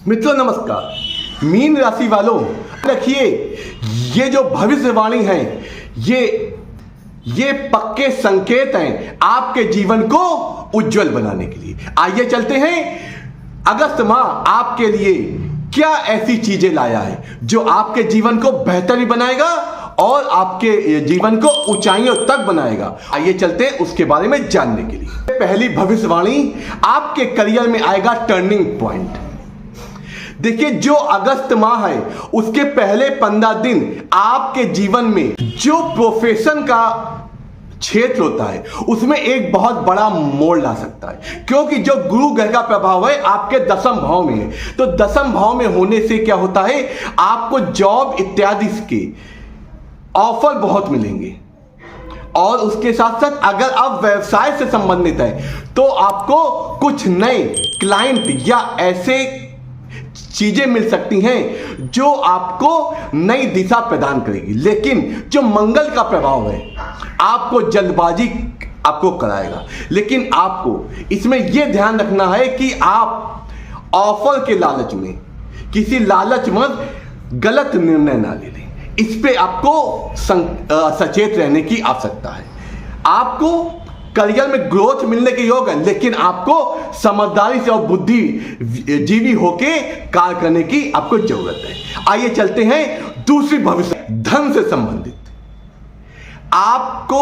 मित्रों नमस्कार। मीन राशि वालों रखिए, ये जो भविष्यवाणी है ये पक्के संकेत हैं आपके जीवन को उज्जवल बनाने के लिए। आइए चलते हैं, अगस्त माह आपके लिए क्या ऐसी चीजें लाया है जो आपके जीवन को बेहतर भी बनाएगा और आपके जीवन को ऊंचाइयों तक बनाएगा। आइए चलते हैं उसके बारे में जानने के लिए। पहली भविष्यवाणी, आपके करियर में आएगा टर्निंग पॉइंट। देखिए, जो अगस्त माह है उसके पहले 15 दिन आपके जीवन में जो प्रोफेशन का क्षेत्र होता है उसमें एक बहुत बड़ा मोड़ ला सकता है, क्योंकि जो गुरु ग्रह का प्रभाव है आपके दसम भाव में है। तो दसम भाव में होने से क्या होता है, आपको जॉब इत्यादि के ऑफर बहुत मिलेंगे और उसके साथ साथ अगर आप व्यवसाय से संबंधित है तो आपको कुछ नए क्लाइंट या ऐसे चीजें मिल सकती हैं जो आपको नई दिशा प्रदान करेगी। लेकिन जो मंगल का प्रभाव है आपको जल्दबाजी आपको कराएगा। लेकिन आपको इसमें यह ध्यान रखना है कि आप ऑफर के लालच में किसी लालचमंद गलत निर्णय ना ले लें। इस पे आपको सचेत रहने की आवश्यकता है। आपको करियर में ग्रोथ मिलने के योग है, लेकिन आपको समझदारी से और बुद्धिजीवी होके कार्य करने की आपको जरूरत है। आइए चलते हैं दूसरी भविष्य, धन से संबंधित। आपको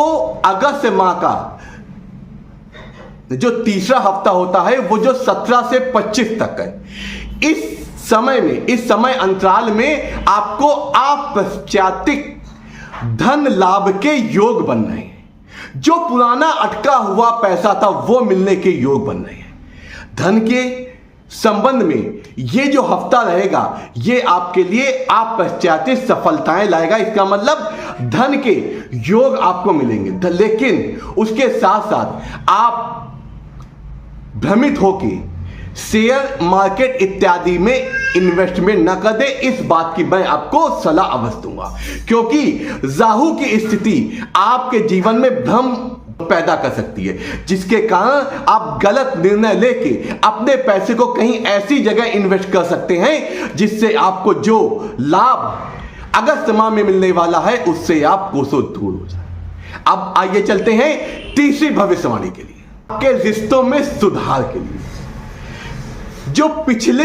अगस्त माह का जो तीसरा हफ्ता होता है वो जो 17 से 25 तक है, इस समय अंतराल में आपको अप्रत्याशित धन लाभ के योग बन रहे हैं। जो पुराना अटका हुआ पैसा था वो मिलने के योग बन रहे हैं। धन के संबंध में ये जो हफ्ता रहेगा ये आपके लिए अप्रत्याशित सफलताएं लाएगा। इसका मतलब धन के योग आपको मिलेंगे, लेकिन उसके साथ साथ आप भ्रमित होके शेयर मार्केट इत्यादि में इन्वेस्टमेंट न कर दे। इस बात की मैं आपको सलाह अवश्य दूंगा, क्योंकि राहु की स्थिति आपके जीवन में भ्रम पैदा कर सकती है, जिसके कारण आप गलत निर्णय लेके अपने पैसे को कहीं ऐसी जगह इन्वेस्ट कर सकते हैं जिससे आपको जो लाभ अगस्त माह में मिलने वाला है उससे आप कोसों दूर हो जाए। अब आइए चलते हैं तीसरी भविष्यवाणी के लिए, आपके रिश्तों में सुधार के लिए। जो पिछले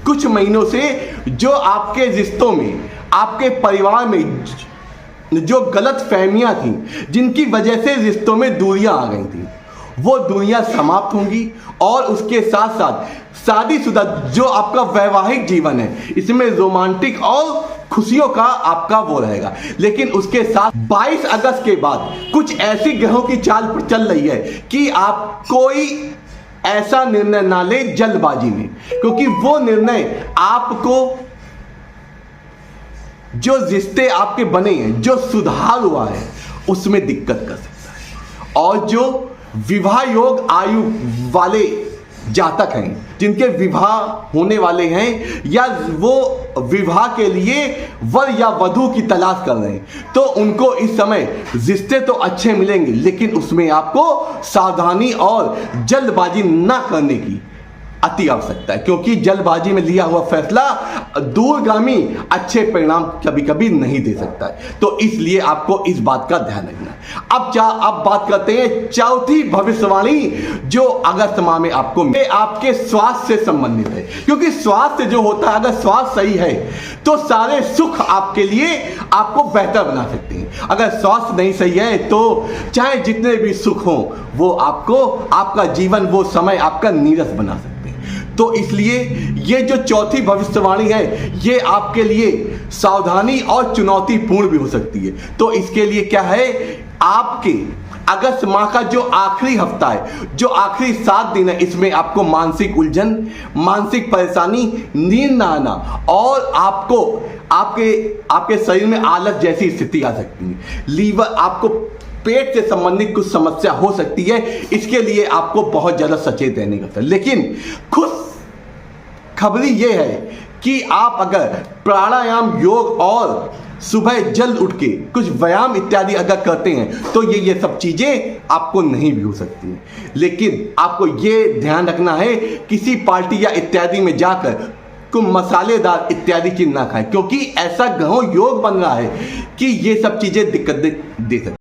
कुछ महीनों से जो आपके रिश्तों में, आपके परिवार में जो गलत फहमियां थी, जिनकी वजह से रिश्तों में दूरियां आ गई थी, वो दूरियां समाप्त होंगी। और उसके साथ साथ शादीशुदा जो आपका वैवाहिक जीवन है इसमें रोमांटिक और खुशियों का आपका वो रहेगा। लेकिन उसके साथ 22 अगस्त के बाद कुछ ऐसी ग्रहों की चाल चल रही है कि आप कोई ऐसा निर्णय ना ले जल्दबाजी में, क्योंकि वो निर्णय आपको जो रिश्ते आपके बने हैं, जो सुधार हुआ है, उसमें दिक्कत कर सकता है। और जो विवाह योग आयु वाले जातक हैं, जिनके विवाह होने वाले हैं या वो विवाह के लिए वर या वधू की तलाश कर रहे हैं, तो उनको इस समय रिश्ते तो अच्छे मिलेंगे, लेकिन उसमें आपको सावधानी और जल्दबाजी ना करने की अति आवश्यकता है, क्योंकि जल्दबाजी में लिया हुआ फैसला दूरगामी अच्छे परिणाम कभी कभी नहीं दे सकता है। तो इसलिए आपको इस बात का ध्यान रखना है। अब बात करते हैं चौथी भविष्यवाणी जो अगस्त माह में आपको आपके स्वास्थ्य से संबंधित है, क्योंकि स्वास्थ्य जो होता है, अगर स्वास्थ्य सही है तो सारे सुख आपके लिए आपको बेहतर बना सकते हैं। अगर स्वास्थ्य नहीं सही है तो चाहे जितने भी सुख हों वो आपको आपका जीवन वो समय आपका नीरस बना सकते हैं। तो इसलिए ये जो चौथी भविष्यवाणी है ये आपके लिए सावधानी और चुनौतीपूर्ण भी हो सकती है। तो इसके लिए क्या है, आपके अगस्त माह का जो आखिरी हफ्ता है, जो आखिरी 7 दिन है, इसमें आपको मानसिक उलझन, मानसिक परेशानी, नींद ना आना और आपको आपके शरीर में आलस जैसी स्थिति आ सकती है। लीवर, आपको पेट से संबंधित कुछ समस्या हो सकती है। इसके लिए आपको बहुत ज्यादा सचेत रहने का। लेकिन खुश खबरी यह है कि आप अगर प्राणायाम, योग और सुबह जल्द उठ के कुछ व्यायाम इत्यादि अगर करते हैं तो ये सब चीजें आपको नहीं भी हो सकती हैं। लेकिन आपको ये ध्यान रखना है किसी पार्टी या इत्यादि में जाकर को मसालेदार इत्यादि चीज ना खाएं, क्योंकि ऐसा ग्रहों योग बन रहा है कि ये सब चीजें दिक्कत दे सकती।